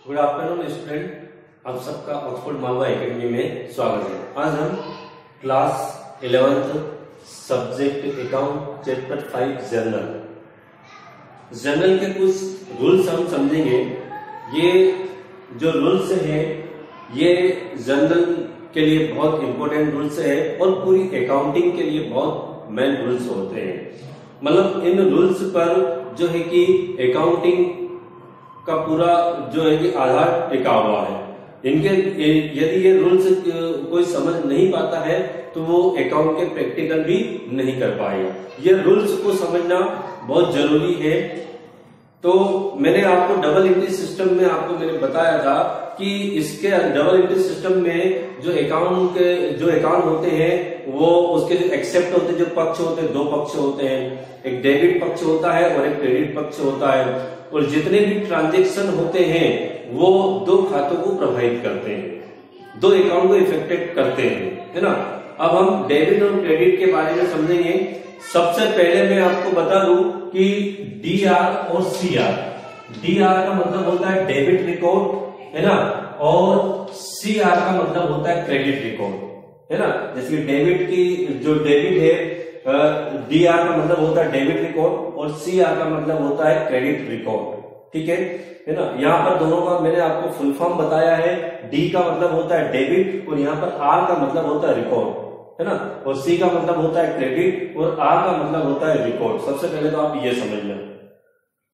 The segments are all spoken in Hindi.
गुड आफ्टरनून स्टूडेंट, आप सबका ऑक्सफोर्ड मालवा एकेडमी में स्वागत है। आज हम class 11th subject account chapter 5 journal के कुछ रूल्स हम समझेंगे। ये जो रूल्स है ये जर्नल के लिए बहुत इंपॉर्टेंट रूल्स है और पूरी अकाउंटिंग के लिए बहुत मेन रूल्स होते हैं। मतलब इन रूल्स पर जो है कि अकाउंटिंग का पूरा जो है कि आधार टिका हुआ है। इनके यदि ये रूल्स कोई समझ नहीं पाता है तो वो अकाउंट के प्रैक्टिकल भी नहीं कर पाएगा। ये रूल्स को समझना बहुत जरूरी है। तो मैंने आपको डबल एंट्री सिस्टम में आपको मैंने बताया था कि इसके डबल एंट्री सिस्टम में जो अकाउंट होते हैं वो उसके जो एक्सेप्ट होते हैं, जो पक्ष होते हैं, दो पक्ष होते हैं, एक डेबिट पक्ष होता है और एक क्रेडिट पक्ष होता है। और जितने भी ट्रांजैक्शन होते हैं वो दो खातों को प्रभावित करते हैं, दो अकाउंट को इफेक्टेड करते हैं, है ना। अब हम डेबिट और क्रेडिट के बारे में समझेंगे। सबसे पहले मैं आपको बता दूं कि डीआर और सीआर। डीआर का मतलब होता है डेबिट रिकॉर्ड, है ना, और सीआर का मतलब होता है क्रेडिट रिकॉर्ड, है ना। जैसे डेबिट की जो डेबिट है, डीआर का मतलब होता है डेबिट रिकॉर्ड और सीआर का मतलब होता है क्रेडिट रिकॉर्ड, ठीक है ना। यहाँ पर दोनों का मैंने आपको फुल फॉर्म बताया है। डी का मतलब होता है डेबिट और यहाँ पर आर का मतलब होता है रिकॉर्ड, है ना, और सी का मतलब होता है क्रेडिट और आर का मतलब होता है रिकॉर्ड। सबसे पहले तो आप ये समझ लें,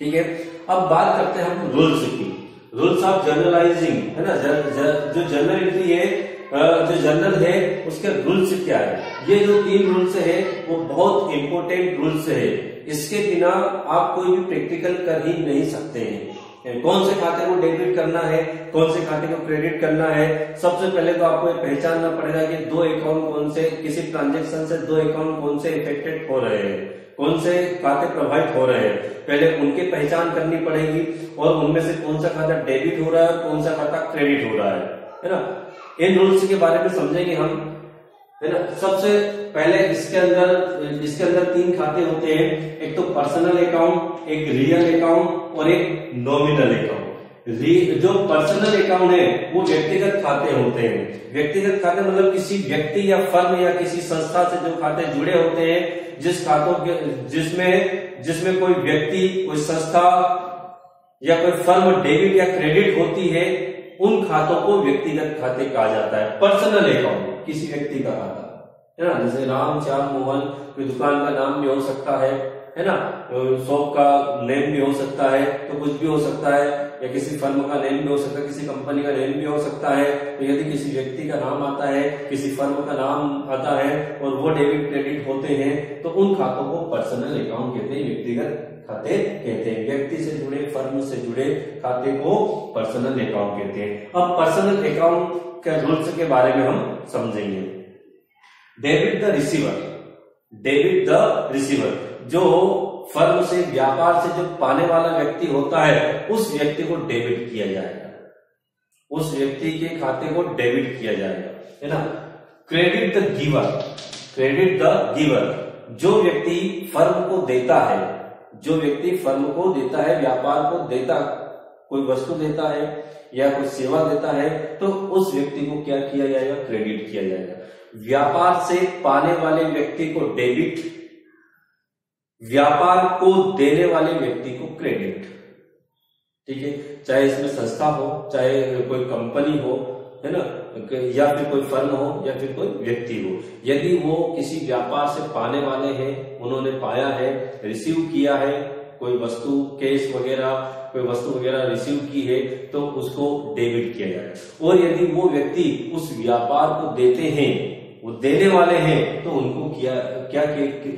ठीक है। अब बात करते हैं हम रूल्स की। रूल्स ऑफ जर्नलाइजिंग, है ना। जो जर्नल एंट्री है, जो जर्नल है उसके रूल्स क्या है। ये जो 3 रूल्स है वो बहुत इंपॉर्टेंट रूल्स है। इसके बिना आप कोई भी प्रैक्टिकल कर ही नहीं सकते हैं। कौन से खाते को डेबिट करना है, कौन से खाते को क्रेडिट करना है। सबसे पहले तो आपको पहचानना पड़ेगा कि दो अकाउंट कौन से, किसी ट्रांजेक्शन से दो अकाउंट कौन से इफेक्टेड हो रहे हैं, कौन से खाते प्रभावित हो रहे हैं, पहले उनकी पहचान करनी पड़ेगी और उनमें से कौन सा खाता डेबिट हो रहा है और कौन सा खाता क्रेडिट हो रहा है ना। इन रूल्स के बारे में समझेंगे हम, है ना। सबसे पहले इसके अंदर 3 खाते होते हैं। एक तो पर्सनल अकाउंट, एक रियल अकाउंट और एक नॉमिनल अकाउंट। जो पर्सनल अकाउंट है वो व्यक्तिगत खाते होते हैं। व्यक्तिगत खाते मतलब किसी व्यक्ति या फर्म या किसी संस्था से जो खाते जुड़े होते हैं, जिस खातों के जिसमें कोई व्यक्ति, कोई संस्था या कोई फर्म डेबिट या क्रेडिट होती है, उन खातों को व्यक्तिगत खाते कहा जाता है। पर्सनल अकाउंट किसी व्यक्ति का खाता, है ना। जैसे राम, श्याम, मोहन, कोई दुकान का नाम भी हो सकता है ना, शॉप का नेम भी हो सकता है, तो कुछ भी हो सकता है, या किसी फर्म का नेम भी हो सकता है, किसी कंपनी का नेम भी हो सकता है। तो यदि किसी व्यक्ति का नाम आता है, किसी फर्म का नाम आता है और वो डेबिट क्रेडिट होते हैं, तो उन खातों को पर्सनल अकाउंट कहते हैं, व्यक्तिगत खाते कहते हैं। व्यक्ति से जुड़े, फर्म से जुड़े खाते को पर्सनल अकाउंट कहते हैं। अब पर्सनल अकाउंट के रूल्स के बारे में हम समझेंगे। Debit the receiver, debit the receiver, जो फर्म से, व्यापार से जो पाने वाला व्यक्ति होता है उस व्यक्ति को डेबिट किया जाएगा, उस व्यक्ति के खाते को डेबिट किया जाएगा, है ना। Credit the giver, credit the giver, जो व्यक्ति फर्म को देता है, जो व्यक्ति फर्म को देता है, व्यापार को देता, कोई वस्तु देता है या कोई सेवा देता है, तो उस व्यक्ति को क्या किया जाएगा, क्रेडिट किया जाएगा। व्यापार से पाने वाले व्यक्ति को डेबिट, व्यापार को देने वाले व्यक्ति को क्रेडिट, ठीक है। चाहे इसमें संस्था हो, चाहे कोई कंपनी हो, है ना, या फिर कोई फर्म हो या फिर कोई व्यक्ति हो। यदि वो किसी व्यापार से पाने वाले हैं, उन्होंने पाया है, रिसीव किया है, कोई वस्तु, कैश वगैरह, कोई वस्तु वगैरह रिसीव की है, तो उसको डेबिट किया जाएगा। और यदि वो व्यक्ति उस व्यापार को देते हैं, वो देने वाले हैं, तो उनको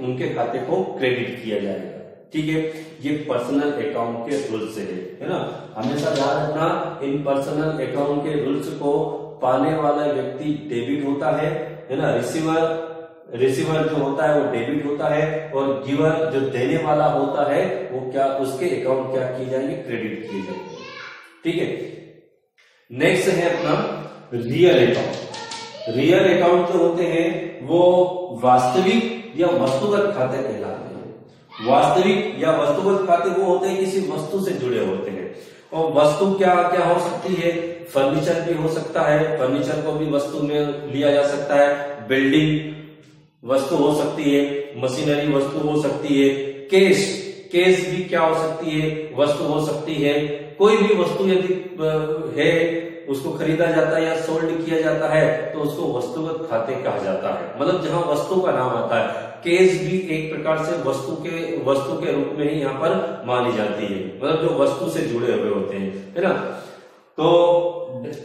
उनके खाते को क्रेडिट किया जाएगा, ठीक है। ये पर्सनल अकाउंट के रूल्स है ना। हमेशा याद रखना, इन पर्सनल अकाउंट के रूल्स को पाने वाला व्यक्ति डेबिट होता है ना। रिसीवर जो होता है वो डेबिट होता है और गिवर जो देने वाला होता है वो क्या, उसके अकाउंट क्या किए जाएंगे, क्रेडिट किए जाएंगे, ठीक है। नेक्स्ट है अपना रियल अकाउंट। रियल अकाउंट जो होते हैं वो वास्तविक या वस्तुगत खाते कहलाते हैं। वास्तविक या वस्तुगत खाते वो होते हैं किसी वस्तु से जुड़े होते हैं और वस्तु क्या क्या हो सकती है, फर्नीचर भी हो सकता है, फर्नीचर को भी वस्तु में लिया जा सकता है, बिल्डिंग वस्तु हो सकती है, मशीनरी वस्तु हो सकती है, कैश कैश भी क्या हो सकती है, वस्तु हो सकती है। कोई भी वस्तु यदि है उसको खरीदा जाता है या सोल्ड किया जाता है तो उसको वस्तुगत खाते कहा जाता है, मतलब जहां वस्तु का नाम आता है। कैश भी एक प्रकार से वस्तु के रूप में ही यहाँ पर मानी जाती है, मतलब जो वस्तु से जुड़े हुए होते हैं, है ना। तो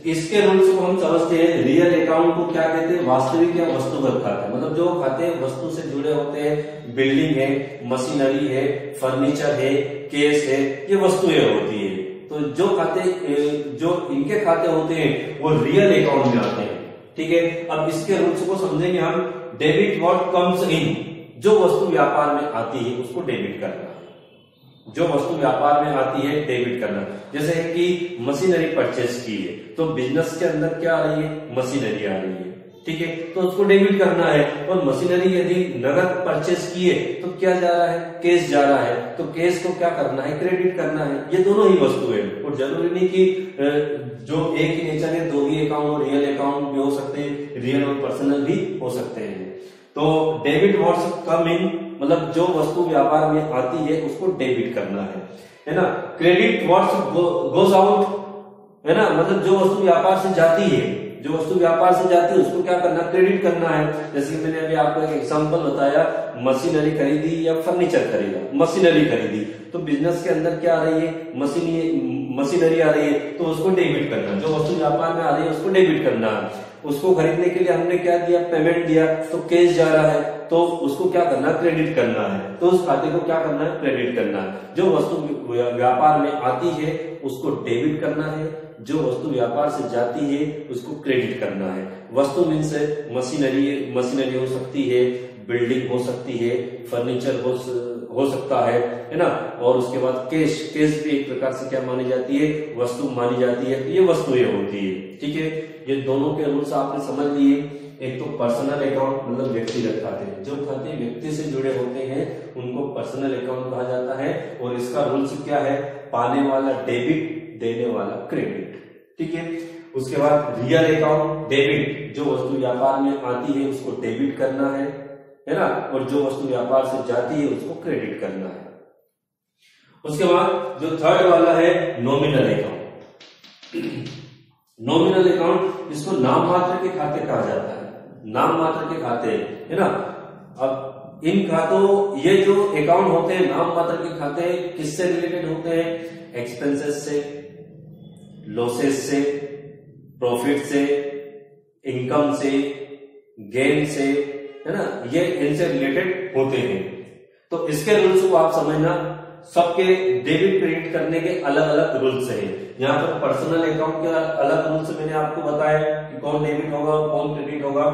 इसके रूल्स को हम समझते हैं। रियल अकाउंट को क्या कहते हैं, वास्तविक या वस्तुगत खाते, मतलब जो खाते वस्तु से जुड़े होते हैं, बिल्डिंग है, मशीनरी है, फर्नीचर है, कैश है, ये वस्तुएं होती है। तो जो खाते जो इनके खाते होते हैं वो रियल अकाउंट में आते हैं, ठीक है। अब इसके रूल्स को समझेंगे हम। डेबिट व्हाट कम्स इन, जो वस्तु व्यापार में आती है उसको डेबिट करना, जो वस्तु व्यापार में आती है डेबिट करना। जैसे कि मशीनरी परचेज की है तो बिजनेस के अंदर क्या आ रही है, मशीनरी आ रही है, ठीक है, तो उसको डेबिट करना है। और मशीनरी यदि नगद परचेज किए तो क्या जा रहा है, कैश जा रहा है, तो कैश को क्या करना है, क्रेडिट करना है। ये दोनों ही वस्तु है, और जरूरी नहीं कि जो एक ही नेचर है दो ही अकाउंट, रियल अकाउंट भी हो सकते हैं, रियल और पर्सनल भी हो सकते हैं। तो डेबिट व्हाट्स कम इन, मतलब जो वस्तु व्यापार में आती है उसको डेबिट करना है ना। क्रेडिट व्हाट्स गोज आउट, है ना, मतलब जो वस्तु व्यापार से जाती है, जो वस्तु व्यापार से जाती है उसको क्या करना, क्रेडिट करना है। जैसे कि मैंने अभी आपको एक एग्जांपल बताया, मशीनरी खरीदी या फर्नीचर खरीदा, मशीनरी खरीदी तो बिजनेस के अंदर क्या आ रही है, मशीनरी आ रही है, तो उसको डेबिट करना। जो वस्तु व्यापार में आ रही है उसको डेबिट करना है। उसको खरीदने के लिए हमने क्या दिया, पेमेंट दिया, तो कैश जा रहा है, तो उसको क्या करना, क्रेडिट करना है। तो उस खाते को क्या करना है, क्रेडिट करना है। जो वस्तु व्यापार में आती है उसको डेबिट करना है, जो वस्तु व्यापार से जाती है उसको क्रेडिट करना है। वस्तु मीन्स मशीनरी हो सकती है, बिल्डिंग हो सकती है, फर्नीचर हो सकता है ना। और उसके बाद कैश भी एक प्रकार से क्या मानी जाती है, वस्तु मानी जाती है, तो ये वस्तुएं होती है, ठीक है। ये दोनों के रूल्स आपने समझ लिए। एक तो पर्सनल अकाउंट मतलब व्यक्तिगत खाते, जो खाते व्यक्ति से जुड़े होते हैं उनको पर्सनल अकाउंट कहा जाता है। और इसका रूल्स क्या है, पाने वाला डेबिट, देने वाला क्रेडिट, ठीक है। उसके बाद रियल अकाउंट, डेबिट, जो वस्तु व्यापार में आती है उसको डेबिट करना है ना, और जो वस्तु व्यापार से जाती है उसको क्रेडिट करना है। उसके बाद जो थर्ड वाला है नॉमिनल अकाउंट। नॉमिनल अकाउंट, इसको नाम मात्र के खाते कहा जाता है, नाम मात्र के खाते, है ना। अब इन खातों, ये जो अकाउंट होते हैं नाम मात्र के खाते किससे रिलेटेड होते हैं, एक्सपेंसेस से, लॉसेस से, प्रॉफिट से, इनकम से, गेन से, है ना, ये इनसे रिलेटेड होते हैं। तो इसके रूल्स को आप समझना। सबके डेबिट क्रेडिट करने के अलग अलग रूल्स हैं। यहाँ पर पर्सनल अकाउंट के अलग रूल्स मैंने आपको बताया कि कौन डेबिट होगा और कौन क्रेडिट होगा।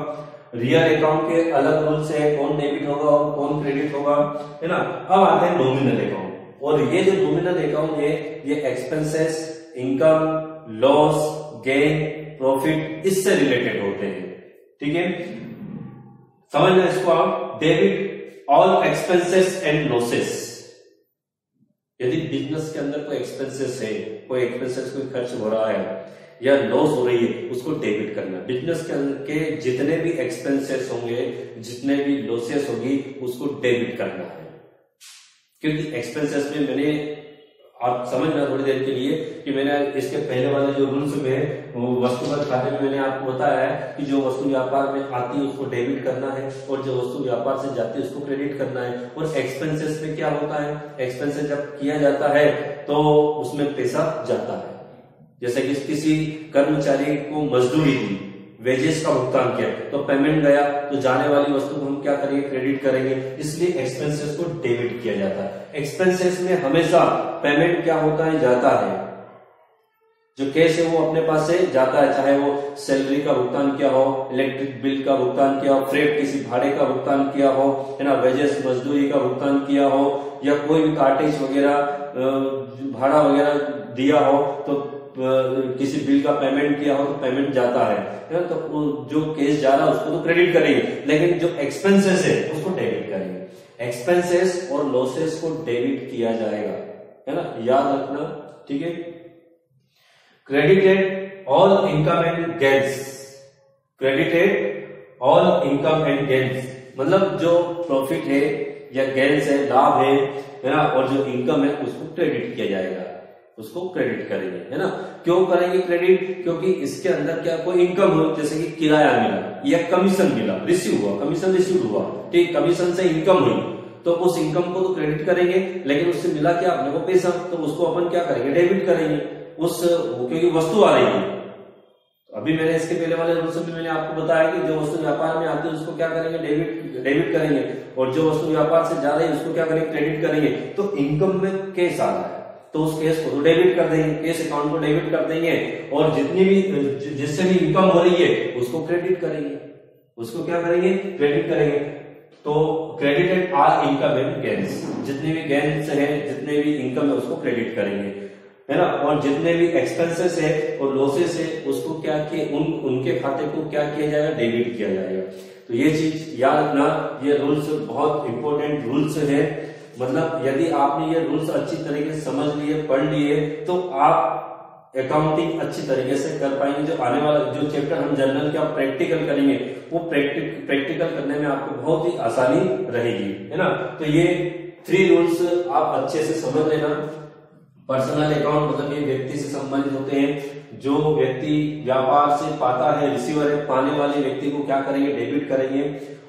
रियल अकाउंट के अलग रूल्स है, कौन डेबिट होगा और कौन क्रेडिट होगा, है ना। अब आते हैं नॉमिनल अकाउंट, और ये जो नॉमिनल अकाउंट है ये expenses, income, loss, gain, profit इससे रिलेटेड होते हैं, ठीक है। समझना इसको आप। Debit all expenses and losses, यदि बिजनेस के अंदर कोई एक्सपेंसेस है, कोई खर्च हो रहा है या लॉस हो रही है, उसको डेबिट करना। बिजनेस के जितने भी एक्सपेंसेस होंगे, जितने भी लॉसेस होगी, उसको डेबिट करना है। क्योंकि एक्सपेंसेस में मैंने, आप समझना थोड़ी देर के लिए कि मैंने इसके पहले वाले जो रूल्स में वस्तुगत खाते में मैंने आपको बताया है कि जो वस्तु व्यापार में आती है उसको डेबिट करना है, और जो वस्तु व्यापार से जाती है उसको क्रेडिट करना है। और एक्सपेंसेस में क्या होता है, एक्सपेंसेस जब किया जाता है तो उसमें पैसा जाता है। जैसे कि किसी कर्मचारी को मजदूरी दी, वेजेस का भुगतान किया, तो पेमेंट गया, तो जाने वाली वस्तु को हम क्या करेंगे, क्रेडिट करेंगे। इसलिए एक्सपेंसेस को डेबिट किया जाता है। एक्सपेंसेस में हमेशा पेमेंट क्या होता है, जाता है। जो कैश है वो अपने पास से जाता है, चाहे वो सैलरी का भुगतान किया हो, इलेक्ट्रिक बिल का भुगतान किया हो, फ्रेट किसी भाड़े का भुगतान किया हो, है ना, वेजेस मजदूरी का भुगतान किया हो, या कोई भी कार्टेज वगैरह भाड़ा वगैरह दिया हो, तो किसी बिल का पेमेंट किया हो तो पेमेंट जाता है ना। तो जो कैश जा रहा है उसको तो क्रेडिट करेंगे, लेकिन जो एक्सपेंसेस है उसको डेबिट करेंगे। एक्सपेंसेस और लॉसेस को डेबिट किया जाएगा, है ना, याद रखना, ठीक है। Credited all income and gains, credited all income and gains, मतलब जो प्रॉफिट है या गेन्स है, लाभ है ना, और जो इनकम है उसको क्रेडिट किया जाएगा, उसको क्रेडिट करेंगे, है ना। क्यों करेंगे क्रेडिट? क्योंकि इसके अंदर क्या कोई इनकम हो, जैसे कि किराया मिला या कमीशन मिला, रिसीव हुआ, कमीशन रिसीव हुआ, ठीक, कमीशन से इनकम हुई, तो उस इनकम को तो क्रेडिट करेंगे, लेकिन उससे मिला क्या अपने को पैसा, तो उसको अपन क्या करेंगे, डेबिट करेंगे, उस क्योंकि वस्तु आ रही है। अभी मैंने इसके पहले वाले रूल्स में मैंने आपको बताया कि जो वस्तु व्यापार में आती है उसको क्या करेंगे, डेबिट करेंगे, और जो वस्तु व्यापार से जा रही है उसको क्या करेंगे, क्रेडिट करेंगे। तो इनकम में कैश आ रहा है तो उस केस को तो डेबिट कर देंगे, केस अकाउंट को डेबिट कर देंगे, और जितनी भी जिससे भी इनकम हो रही है उसको क्रेडिट करेंगे, उसको क्या करेंगे, क्रेडिट करेंगे। तो credited all income and gains, जितने भी गेन्स है, जितने भी इनकम है उसको क्रेडिट करेंगे, है ना। और जितने भी एक्सपेंसेस है और लॉसेस है उसको क्या किए, उनके खाते को क्या किया जाएगा, डेबिट किया जाएगा। तो ये चीज याद रखना, ये रूल्स बहुत इंपॉर्टेंट रूल्स है। मतलब यदि आपने ये रूल्स अच्छी तरीके से समझ लिए, पढ़ लिए, तो आप अकाउंटिंग अच्छी तरीके से कर पाएंगे। जो आने वाला जो चैप्टर हम जनरल का प्रैक्टिकल करेंगे वो प्रैक्टिकल करने में आपको बहुत ही आसानी रहेगी, है ना। तो ये 3 रूल्स आप अच्छे से समझ लेना। पर्सनल अकाउंट मतलब ये व्यक्ति से संबंधित होते हैं, जो व्यक्ति व्यापार से पाता है, रिसीवर है, पाने वाले व्यक्ति को क्या करेंगे, डेबिट करेंगे,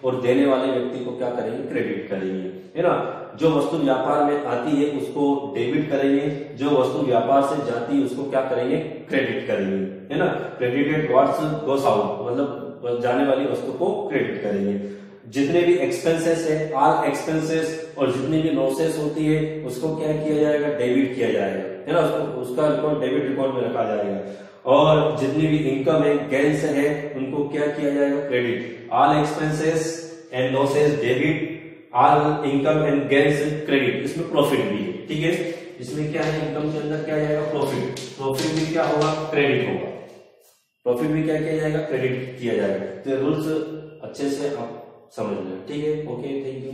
और देने वाले व्यक्ति को क्या करेंगे, क्रेडिट करेंगे, है ना। जो वस्तु व्यापार में आती है उसको डेबिट करेंगे, जो वस्तु व्यापार से जाती है उसको क्या करेंगे, क्रेडिट करेंगे, है ना। क्रेडिटेड व्हाट्स गोस आउट, मतलब जाने वाली वस्तु को क्रेडिट करेंगे। जितने भी एक्सपेंसेस है, ऑल एक्सपेंसेस, और जितनी भी लॉसेस होती है उसको क्या किया जाएगा, डेबिट किया जाएगा, है ना। उसका रिकॉर्ड डेबिट रिकॉर्ड में रखा जाएगा। और जितनी भी इनकम है, गेन्स है, उनको क्या किया जाएगा, credit. All expenses and losses debit, all income and gains credit. इसमें प्रॉफिट भी है, ठीक है। इसमें क्या है, इनकम के अंदर क्या जाएगा, प्रॉफिट, प्रॉफिट भी क्या होगा, क्रेडिट होगा, प्रॉफिट भी क्या किया जाएगा, क्रेडिट किया जाएगा। तो रूल्स अच्छे से आप समझ लें, ठीक है। Okay, thank you.